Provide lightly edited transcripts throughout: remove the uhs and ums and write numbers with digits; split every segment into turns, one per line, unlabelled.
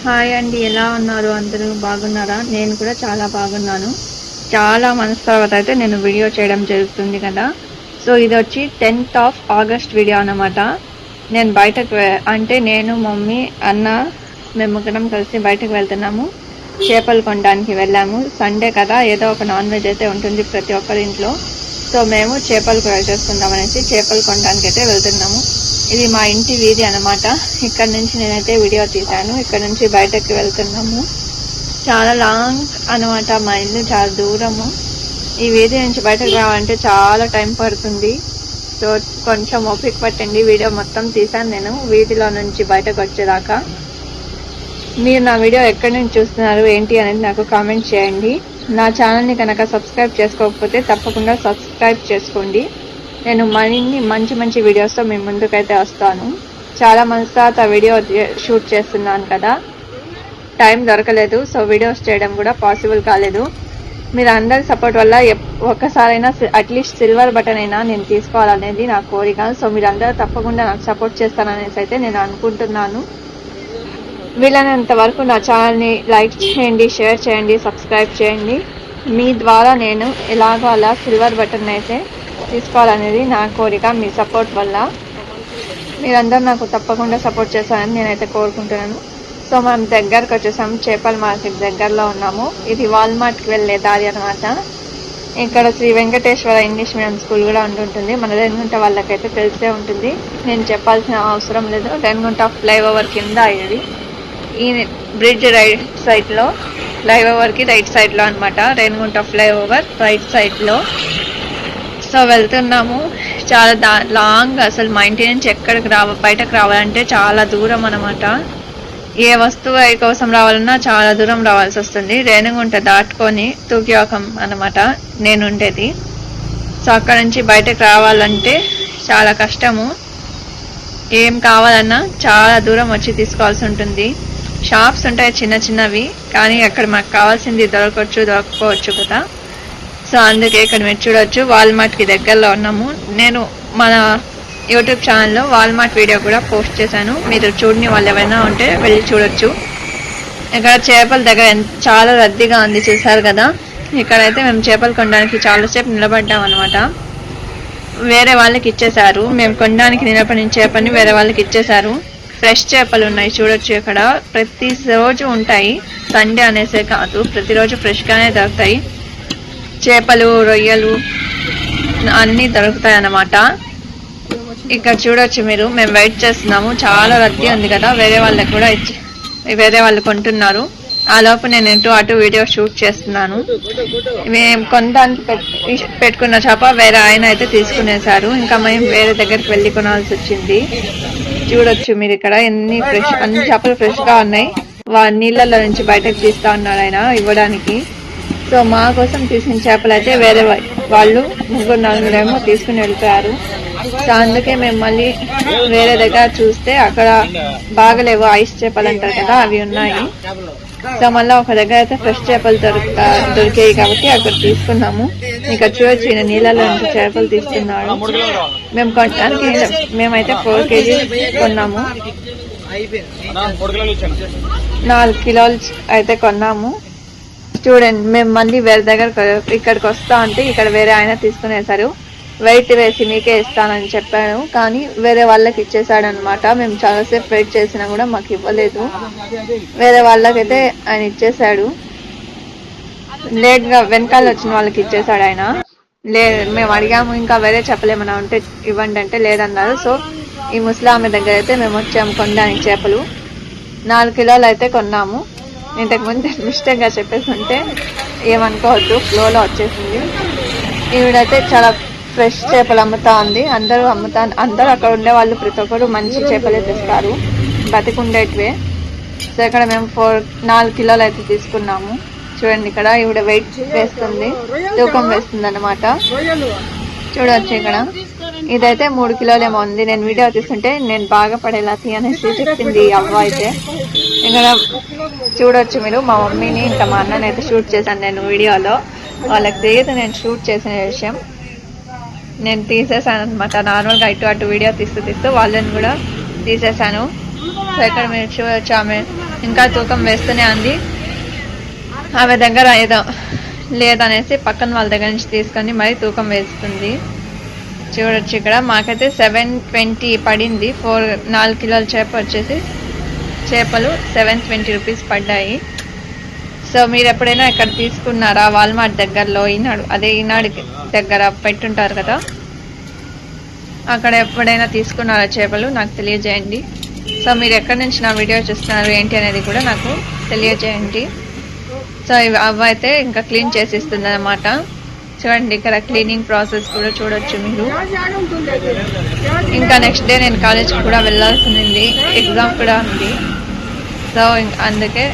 Hi అండి, ఎలా ఉన్నారు? అందరూ బాగున్నారా? నేను కూడా చాలా బాగున్నాను. చాలా మంత్స్ తర్వాత అయితే నేను వీడియో చేయడం జరుగుతుంది కదా. సో ఇది వచ్చి 10th ఆఫ్ ఆగస్ట్ వీడియో అన్నమాట. నేను బయటకు అంటే నేను మమ్మీ అన్న మేము ముగ్గురం కలిసి బయటకు వెళ్తున్నాము. చేపలు కొనడానికి వెళ్ళాము. సండే కదా, ఏదో ఒక నాన్ వెజ్ అయితే ఉంటుంది ప్రతి ఒక్కరి ఇంట్లో. సో మేము చేపలు ఫ్రై చేసుకుందాం అనేసి చేపలు కొనడానికి అయితే వెళ్తున్నాము. ఇది మా ఇంటి వీధి అన్నమాట. ఇక్కడ నుంచి నేనైతే వీడియో తీశాను. ఇక్కడ నుంచి బయటకు వెళ్తున్నాము. చాలా లాంగ్ అన్నమాట, మా ఇల్లు చాలా దూరము. ఈ వీధి నుంచి బయటకు రావాలంటే చాలా టైం పడుతుంది. సో కొంచెం ఓపిక పట్టండి. వీడియో మొత్తం తీశాను నేను వీధిలో నుంచి బయటకు వచ్చేదాకా. మీరు నా వీడియో ఎక్కడి నుంచి చూస్తున్నారు ఏంటి అనేది నాకు కామెంట్ చేయండి. నా ఛానల్ని కనుక సబ్స్క్రైబ్ చేసుకోకపోతే తప్పకుండా సబ్స్క్రైబ్ చేసుకోండి. నేను మరిన్ని మంచి మంచి వీడియోస్తో మీ ముందుకైతే వస్తాను. చాలా మంత్స్ తర్వాత వీడియో షూట్ చేస్తున్నాను కదా, టైం దొరకలేదు. సో వీడియోస్ చేయడం కూడా పాసిబుల్ కాలేదు. మీరు అందరి సపోర్ట్ వల్ల ఒక్కసారైనా అట్లీస్ట్ సిల్వర్ బటన్ అయినా నేను తీసుకోవాలనేది నా కోరిక. సో మీరందరూ తప్పకుండా నాకు సపోర్ట్ చేస్తారనేసి అయితే నేను అనుకుంటున్నాను. వీలైనంత వరకు నా ఛానల్ని లైక్ చేయండి, షేర్ చేయండి, సబ్స్క్రైబ్ చేయండి. మీ ద్వారా నేను ఎలాగో అలా సిల్వర్ బటన్ అయితే తీసుకోవాలనేది నా కోరిక. మీ సపోర్ట్ వల్ల మీరందరూ నాకు తప్పకుండా సపోర్ట్ చేస్తారని నేనైతే కోరుకుంటున్నాను. సో మనం దగ్గరకు వచ్చేసాము. చేపల మార్కెట్ దగ్గరలో ఉన్నాము. ఇది వాల్మార్ట్కి వెళ్ళే దారి అనమాట. ఇక్కడ Shri Venkateswara English medium school కూడా ఉంటుంటుంది. మన రేణిగుంట వాళ్ళకైతే తెలిసే ఉంటుంది, నేను చెప్పాల్సిన అవసరం లేదు. రేణిగుంట ఫ్లైఓవర్ కింద ఇది. ఈ బ్రిడ్జ్ రైట్ సైడ్లో, ఫ్లైఓవర్కి రైట్ సైడ్లో అనమాట. రేణిగుంట ఫ్లైఓవర్ రైట్ సైడ్లో. సో వెళ్తున్నాము. చాలా లాంగ్, అసలు మా ఇంటి నుంచి ఎక్కడికి బయటకు రావాలంటే చాలా దూరం అనమాట. ఏ వస్తువు కోసం రావాలన్నా చాలా దూరం రావాల్సి వస్తుంది. రేణిగుంట దాటుకొని తూకియాకం అనమాట నేను ఉండేది. సో అక్కడ నుంచి బయటకు రావాలంటే చాలా కష్టము. ఏం కావాలన్నా చాలా దూరం వచ్చి తీసుకోవాల్సి ఉంటుంది. షాప్స్ ఉంటాయి చిన్న చిన్నవి, కానీ అక్కడ మాకు కావాల్సింది దొరకపోవచ్చు కదా. సో అందుకే ఇక్కడ మీరు చూడొచ్చు, వాల్మార్ట్కి దగ్గరలో ఉన్నాము. నేను మన యూట్యూబ్ ఛానల్లో వాల్మార్ట్ వీడియో కూడా పోస్ట్ చేశాను. మీరు చూడని వాళ్ళు ఎవరైనా ఉంటే వెళ్ళి చూడొచ్చు. ఇక్కడ చేపల దగ్గర చాలా రద్దీగా ఉంది, చూసారు కదా. ఇక్కడైతే మేము చేపలు కొనడానికి చాలాసేపు నిలబడ్డాం అనమాట. వేరే వాళ్ళకి ఇచ్చేశారు. మేము కొనడానికి నిలబడిన చేపని వేరే వాళ్ళకి ఇచ్చేశారు. ఫ్రెష్ చేపలు ఉన్నాయి, చూడొచ్చు. ఇక్కడ ప్రతిరోజు ఉంటాయి, సండే అనేసే కాదు, ప్రతిరోజు ఫ్రెష్గానే దొరుకుతాయి. చేపలు, రొయ్యలు అన్నీ దొరుకుతాయి అన్నమాట. ఇక్కడ చూడొచ్చు మీరు, మేము వెయిట్ చేస్తున్నాము. చాలా రద్దీ ఉంది కదా, వేరే వాళ్ళు కొంటున్నారు. ఆ లోపు నేను అటు వీడియో షూట్ చేస్తున్నాను. మేము కొనడానికి పెట్టుకున్న చేప వేరే ఆయన అయితే తీసుకునేసారు. ఇంకా మేము వేరే దగ్గరికి వెళ్ళి కొనాల్సి వచ్చింది. చూడొచ్చు మీరు ఇక్కడ అన్ని చేపలు ఫ్రెష్గా ఉన్నాయి. నీళ్ళల్లో నుంచి బయటకు తీస్తా ఉన్నారు ఆయన ఇవ్వడానికి. సో మా కోసం తీసిన చేపలు అయితే వేరే వాళ్ళు 3-4 తీసుకుని వెళ్ళిపోయారు. సో అందుకే మేము మళ్ళీ వేరే దగ్గర చూస్తే అక్కడ బాగలేవు, ఐస్ చేపలు అంటారు కదా, అవి ఉన్నాయి. సో మళ్ళీ ఒక దగ్గర అయితే ఫ్రెష్ చేపలు దొరికాయి కాబట్టి అక్కడ తీసుకున్నాము. ఇక్కడ చూడొచ్చు, ఈయన నీళ్ళలో నుంచి చేపలు తీసుకున్నాడు. మేము కొనడానికి మేమైతే 4 kg కొన్నాము. 4 కిలోలు అయితే కొన్నాము. చూడండి, మేము మళ్ళీ వేరే దగ్గర ఇక్కడికి వస్తా ఉంటే ఇక్కడ వేరే ఆయన తీసుకునేసారు. వెయిట్ వేసి మీకే ఇస్తానని చెప్పాను, కానీ వేరే వాళ్ళకి ఇచ్చేసాడు అనమాట. మేము చాలాసేపు వెయిట్ చేసినా కూడా మాకు ఇవ్వలేదు. వేరే వాళ్ళకైతే ఆయన ఇచ్చేసాడు. లేట్గా వెనకాల వచ్చిన వాళ్ళకి ఇచ్చేసాడు ఆయన. మేము అడిగాము ఇంకా వేరే చేపలు ఏమైనా ఉంటే ఇవ్వండి అంటే లేదన్నారు. సో ఈ ముసలామె దగ్గర అయితే మేము వచ్చాము కొనడానికి చేపలు. 4 కిలోలు అయితే కొన్నాము. ఇంతకుముందు మిస్టేక్గా చెప్పేసి ఉంటే ఏమనుకోవద్దు, ఫ్లోలో వచ్చేసింది. ఈవిడైతే చాలా ఫ్రెష్ చేపలు అమ్ముతా ఉంది. అందరూ అక్కడ ఉండే వాళ్ళు ప్రతి ఒక్కరు మంచి చేపలే తెస్తారు, బతికుండేటివే. సో ఇక్కడ మేము 4 కిలోలు అయితే తీసుకున్నాము. చూడండి, ఇక్కడ ఈవిడ వెయిట్ వేస్తుంది, తూకం వేస్తుంది అనమాట. చూడవచ్చు ఇక్కడ ఇదైతే 3 కిలోలు ఏమో ఉంది. నేను వీడియో తీసుకుంటే నేను బాగా పడేలా తీయనేసి చెప్పింది అవ్వ అయితే. ఇక్కడ చూడొచ్చు మీరు, మా మమ్మీని ఇంకా మా అన్నని అయితే షూట్ చేశాను నేను వీడియోలో. వాళ్ళకి తెలియదు నేను షూట్ చేసిన విషయం. నేను తీసేసాను అనమాట. నార్మల్గా అటు వీడియో తీస్తూ వాళ్ళని కూడా తీసేసాను. సో ఇక్కడ మీరు చూడొచ్చు, ఆమె ఇంకా తూకం వేస్తూనే ఉంది. ఆమె దగ్గర ఏదో లేదనేసి పక్కన వాళ్ళ దగ్గర నుంచి తీసుకొని మరి తూకం వేస్తుంది. చూడొచ్చు ఇక్కడ మాకైతే 720 పడింది. 4 కిలోల చేపలు 720 రూపీస్ పడ్డాయి. సో మీరు ఎప్పుడైనా ఇక్కడ తీసుకున్నారా? వాల్మార్ట్ దగ్గరలో ఈనాడు దగ్గర పెట్టుంటారు కదా, అక్కడ ఎప్పుడైనా తీసుకున్నారా చేపలు? నాకు తెలియజేయండి. సో మీరు ఎక్కడి నుంచి నా వీడియో చూస్తున్నారు ఏంటి అనేది కూడా నాకు తెలియజేయండి. సో అవైతే ఇంకా క్లీన్ చేసి ఇస్తుంది అన్నమాట. చూడండి ఇక్కడ క్లీనింగ్ ప్రాసెస్ కూడా చూడొచ్చు మీరు. ఇంకా నెక్స్ట్ డే నేను కాలేజ్కి కూడా వెళ్ళాల్సింది, ఎగ్జామ్ కూడా ఉంది. సో అందుకే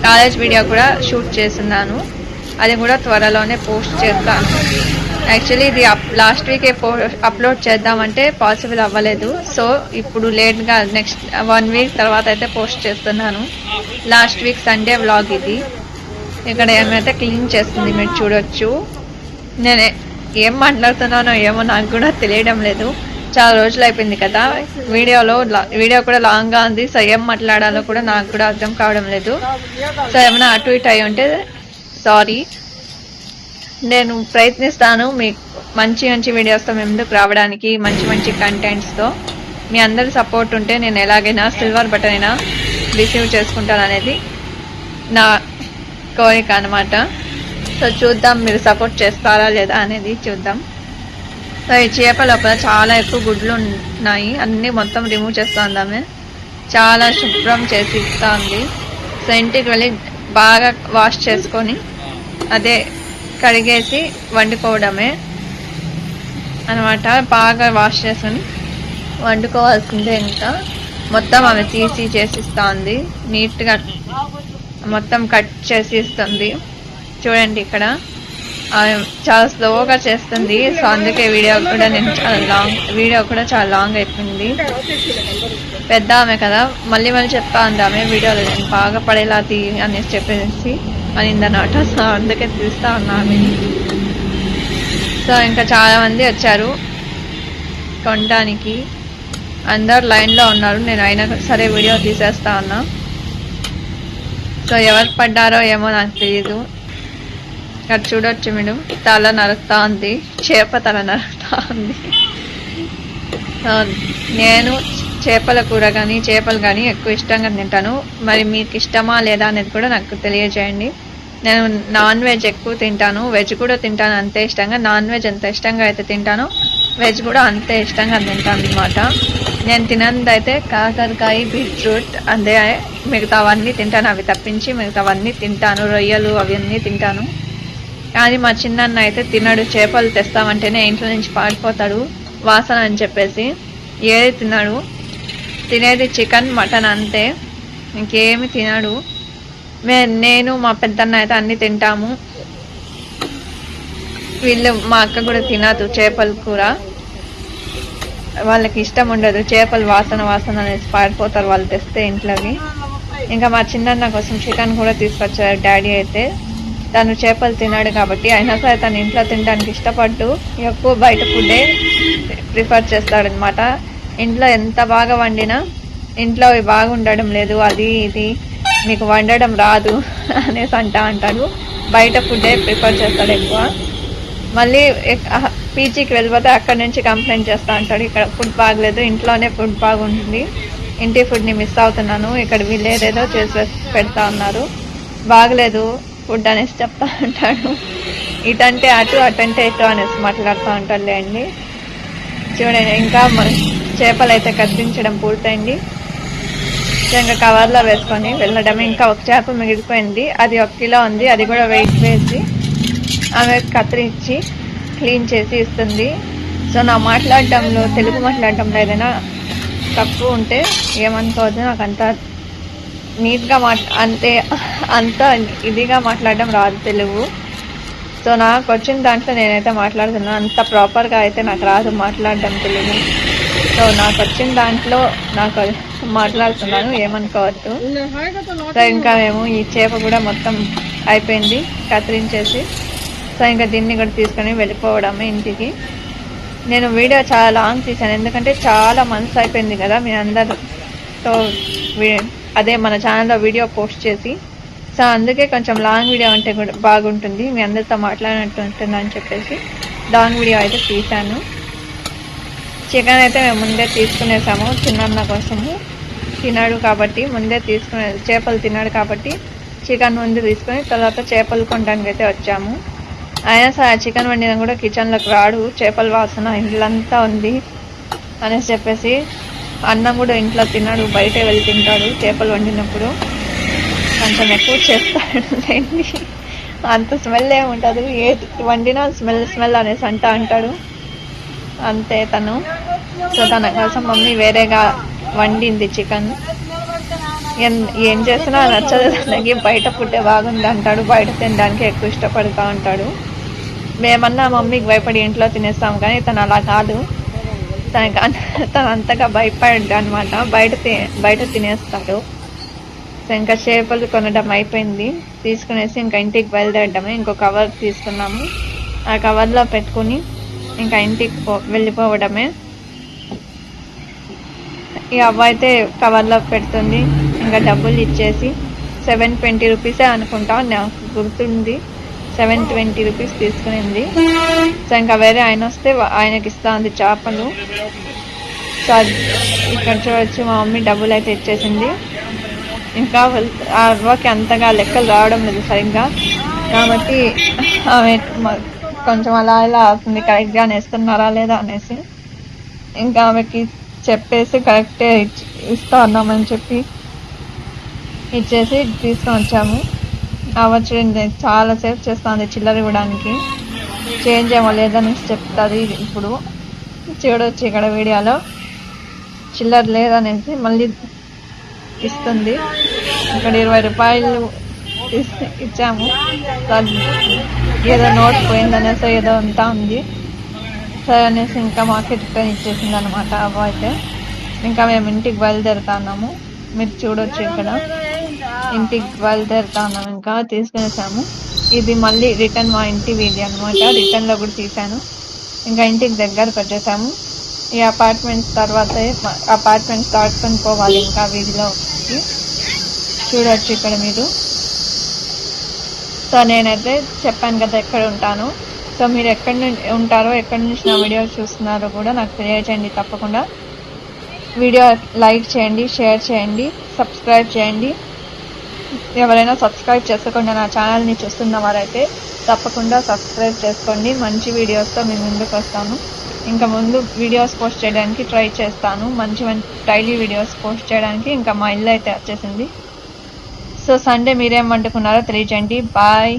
కాలేజ్ వీడియో కూడా షూట్ చేస్తున్నాను, అది కూడా త్వరలోనే పోస్ట్ చేస్తాను. యాక్చువల్లీ ఇది లాస్ట్ వీకే అప్లోడ్ చేద్దామంటే పాసిబుల్ అవ్వలేదు. సో ఇప్పుడు లేట్గా నెక్స్ట్ 1 వీక్ తర్వాత అయితే పోస్ట్ చేస్తున్నాను. లాస్ట్ వీక్ సండే వ్లాగ్ ఇది. ఇక్కడ ఏమైతే క్లీన్ చేస్తుంది మీరు చూడొచ్చు. నేను ఏం మాట్లాడుతున్నానో ఏమో నాకు కూడా తెలియడం లేదు, చాలా రోజులు అయిపోయింది కదా. వీడియో కూడా లాంగ్గా ఉంది. సో ఏం మాట్లాడాలో కూడా నాకు కూడా అర్థం కావడం లేదు. సో ఏమైనా అటు ఇటు అయి ఉంటే సారీ. నేను ప్రయత్నిస్తాను మీకు మంచి మంచి వీడియోస్తో మేము ముందుకు రావడానికి, మంచి కంటెంట్స్తో. మీ అందరి సపోర్ట్ ఉంటే నేను ఎలాగైనా సిల్వర్ బటన్ అయినా రిసీవ్ చేసుకుంటాను అనేది నా కోరిక అనమాట. సో చూద్దాం మీరు సపోర్ట్ చేస్తారా లేదా అనేది చూద్దాం. సో ఈ చేప లోపల చాలా ఎక్కువ గుడ్లు ఉన్నాయి, అన్నీ మొత్తం రిమూవ్ చేస్తుంది ఆమె. చాలా శుభ్రం చేసి ఇస్తుంది. సో ఇంటికి వెళ్ళి బాగా వాష్ చేసుకొని అదే కడిగేసి వండుకోవడమే అనమాట. బాగా వాష్ చేసుకొని వండుకోవాల్సిందే. ఇంకా మొత్తం ఆమె తీసి చేసిస్తుంది, నీట్గా మొత్తం కట్ చేసి ఇస్తుంది. చూడండి ఇక్కడ ఆమె చాలా స్లోగా చేస్తుంది. సో అందుకే వీడియో కూడా చాలా లాంగ్ అయిపోయింది. పెద్ద ఆమె కదా, మళ్ళీ చెప్తా ఉంది ఆమె వీడియోలో నేను బాగా పడేలా అనేసి చెప్పేసి అనిందన్నమాట. సో అందుకే తీస్తా ఉన్నా ఆమెని. సో ఇంకా చాలా మంది వచ్చారు కొనడానికి, అందరు లైన్లో ఉన్నారు. నేను అయినా సరే వీడియో తీసేస్తా ఉన్నా. సో ఎవరు పడ్డారో ఏమో నాకు తెలియదు. ఇక్కడ చూడొచ్చు మీరు, తల నరుకుతా ఉంది, చేప తల నరుకుతా ఉంది. నేను చేపల కూర కానీ చేపలు కానీ ఎక్కువ ఇష్టంగా తింటాను. మరి మీకు ఇష్టమా లేదా అనేది కూడా నాకు తెలియజేయండి. నేను నాన్ వెజ్ ఎక్కువ తింటాను, వెజ్ కూడా తింటాను అంతే ఇష్టంగా. నాన్ వెజ్ ఎంత ఇష్టంగా అయితే తింటానో వెజ్ కూడా అంతే ఇష్టంగా తింటాను అనమాట. నేను తినందైతే కాకరకాయ, బీట్రూట్, అదే మిగతావన్నీ తింటాను. అవి తప్పించి మిగతావన్నీ తింటాను. రొయ్యలు అవన్నీ తింటాను. కానీ మా చిన్నన్న అయితే తినడు. చేపలు తెస్తామంటేనే ఇంట్లో నుంచి పారిపోతాడు వాసన అని చెప్పేసి. ఏది తినడు, తినేది చికెన్, మటన్ అంతే, ఇంకేమి తినడు. నేను మా పెద్దన్న అయితే అన్నీ తింటాము. మా అక్క కూడా తినదు చేపల కూర, వాళ్ళకి ఇష్టం ఉండదు. చేపలు వాసన అనేసి పారిపోతారు వాళ్ళు తెస్తే ఇంట్లోకి. ఇంకా మా చిన్నన్న కోసం చికెన్ కూడా తీసుకొచ్చారు డాడీ అయితే. తను చేపలు తిన్నాడు కాబట్టి అయినా సరే తను ఇంట్లో తినడానికి ఇష్టపడ్డు ఎక్కువ బయట ఫుడ్డే ప్రిఫర్ చేస్తాడనమాట. ఇంట్లో ఎంత బాగా వండినా ఇంట్లో బాగుండడం లేదు, అది ఇది మీకు వండడం రాదు అనేసి అంటాడు. బయట ఫుడ్డే ప్రిఫర్ చేస్తాడు ఎక్కువ. మళ్ళీ పీజీకి వెళ్ళిపోతే అక్కడి నుంచి కంప్లైంట్ చేస్తూ ఉంటాడు, ఇక్కడ ఫుడ్ బాగలేదు, ఇంట్లోనే ఫుడ్ బాగుంటుంది, ఇంటి ఫుడ్ని మిస్ అవుతున్నాను, ఇక్కడ వీళ్ళు ఏదేదో చేసి పెడతా ఉన్నారు, బాగలేదు ఫుడ్ అనేసి చెప్తా ఉంటాడు. ఇటంటే అటు, అటంటే ఇటు అనేసి మాట్లాడుతూ ఉంటాడు లేండి. చూడండి ఇంకా చేపలు అయితే కత్తిరించడం పూర్తయింది. ఇంకా కవర్లో వేసుకొని వెళ్ళడం. ఇంకా ఒక చేప మిగిలిపోయింది, అది 1 కిలో ఉంది, అది కూడా వెయిట్ వేసి ఆమె కత్తిరించి క్లీన్ చేసి ఇస్తుంది. సో నా మాట్లాడడంలో, తెలుగు మాట్లాడడంలో ఏదైనా తప్పు ఉంటే ఏమనుకోవద్దు. నాకు అంత నీట్గా అంత ఇదిగా మాట్లాడడం రాదు తెలుగు. సో నాకు వచ్చిన దాంట్లో నేనైతే మాట్లాడుతున్నాను, అంత ప్రాపర్గా అయితే నాకు రాదు మాట్లాడడం తెలుగు. సో నాకు వచ్చిన దాంట్లో నాకు మాట్లాడుతున్నాను, ఏమనుకోవద్దు. సో ఇంకా మేము ఈ చేప కూడా మొత్తం అయిపోయింది కత్తిరించేసి. సో ఇంకా దీన్ని కూడా తీసుకొని వెళ్ళిపోవడమే ఇంటికి. నేను వీడియో చాలా లాంగ్ తీసాను, ఎందుకంటే చాలా మంత్స్ అయిపోయింది కదా మీ అందరితో అదే మన ఛానల్లో వీడియో పోస్ట్ చేసి, సో అందుకే కొంచెం లాంగ్ వీడియో అంటే కూడా బాగుంటుంది, మీ అందరితో మాట్లాడినట్టు ఉంటుంది అని చెప్పేసి లాంగ్ వీడియో అయితే తీశాను. చికెన్ అయితే మేము ముందే తీసుకునేసాము, చిన్నన్న కోసము తిన్నాడు కాబట్టి ముందే తీసుకునే, చేపలు తిన్నాడు కాబట్టి చికెన్ ముందు తీసుకొని తర్వాత చేపలు కొనడానికి అయితే వచ్చాము. అయినా సరే చికెన్ వండినా కూడా కిచెన్లోకి రాడు, చేపల వాసన ఇంట్లంతా ఉంది అనేసి చెప్పేసి అన్నం కూడా ఇంట్లో తిన్నాడు, బయటే వెళ్ళి తింటాడు. చేపలు వండినప్పుడు కొంచెం ఎక్కువ చేస్తాడు, అంత స్మెల్ ఏముంటుంది, ఏది వండినా స్మెల్ అనేసి అంటాడు అంతే తను. సో తన కోసం మమ్మీ వేరేగా వండింది చికెన్. ఏం చేసినా నచ్చదు తనకి, బయట ఫుడ్డే బాగుంది అంటాడు, బయట తినడానికి ఎక్కువ ఇష్టపడుతూ ఉంటాడు. మేమన్నా మమ్మీకి భయపడి ఇంట్లో తినేస్తాం, కానీ తను అలా కాదు, తను అంతగా భయపడ్డా అనమాట, బయట తినేస్తాడు. సో ఇంకా చేపలు కొనడం అయిపోయింది, తీసుకునేసి ఇంకా ఇంటికి బయలుదేరడమే. ఇంకో కవర్ తీసుకున్నాము, ఆ కవర్లో పెట్టుకుని ఇంకా ఇంటికి వెళ్ళిపోవడమే. ఈ అవ్వ అయితే కవర్లో పెడుతుంది, ఇంకా డబ్బులు ఇచ్చేసి 720 రూపీసే అనుకుంటా, నాకు గుర్తుంది 720 రూపీస్ తీసుకునింది. సో ఇంకా వేరే ఆయన వస్తే ఆయనకి ఇస్తా ఉంది చేపలు. సో ఇక్కడ చూడవచ్చు మా మమ్మీ డబ్బులు అయితే ఇచ్చేసింది. ఇంకా ఆ అవ్వకి అంతగా లెక్కలు రావడం లేదు సరిగ్గా, కాబట్టి ఆమె కొంచెం అలా ఇలా అవుతుంది, కరెక్ట్గా వేస్తున్నారా లేదా అనేసి. ఇంకా ఆమెకి చెప్పేసి కరెక్టే ఇస్తా ఉన్నామని చెప్పి ఇచ్చేసి తీసుకొని వచ్చాము. వచ్చి చాలాసేపు చేస్తుంది చిల్లర ఇవ్వడానికి, చేంజ్ ఏమో లేదని చెప్తుంది. ఇప్పుడు చూడవచ్చు ఇక్కడ వీడియోలో చిల్లర లేదనేసి మళ్ళీ ఇస్తుంది. ఇక్కడ 20 రూపాయలు ఇచ్చాము, ఏదో నోట్ పోయిందనేసి ఏదో అంతా ఉంది. సరే అనేసి ఇంకా మార్కెట్ పైన ఇచ్చేసింది అనమాట అవ్వ అయితే. ఇంకా మేము ఇంటికి బయలుదేరుతున్నాము, మీరు చూడొచ్చు ఇక్కడ ఇంటికి బయలుదేరుతున్నాము. ఇంకా తీసుకునేసాము, ఇది మళ్ళీ రిటర్న్ మా ఇంటి వీధి అనమాట, రిటర్న్లో కూడా తీసాను. ఇంకా ఇంటికి దగ్గరకు వచ్చేసాము. ఈ అపార్ట్మెంట్స్ తర్వాత అపార్ట్మెంట్స్ దాటుకొని పోవాలి ఇంకా వీధిలోకి, చూడొచ్చు ఇక్కడ మీరు. సో నేనైతే చెప్పాను కదా ఎక్కడ ఉంటాను, సో మీరు ఎక్కడి నుంచి ఉంటారో, ఎక్కడి నుంచి నా వీడియో చూస్తున్నారో కూడా నాకు తెలియజేయండి. తప్పకుండా వీడియో లైక్ చేయండి, షేర్ చేయండి, సబ్స్క్రైబ్ చేయండి. ఎవరైనా సబ్స్క్రైబ్ చేసుకోకుండా నా ఛానల్ని చూస్తున్న వారైతే తప్పకుండా సబ్స్క్రైబ్ చేసుకోండి. మంచి వీడియోస్తో మీ ముందుకు వస్తాను. ఇంకా ముందు వీడియోస్ పోస్ట్ చేయడానికి ట్రై చేస్తాను, మంచి డైలీ వీడియోస్ పోస్ట్ చేయడానికి. ఇంకా మా ఇల్లు అయితే వచ్చేసింది. సో సండే మీరేం వండుకున్నారో తెలియజేయండి. బాయ్.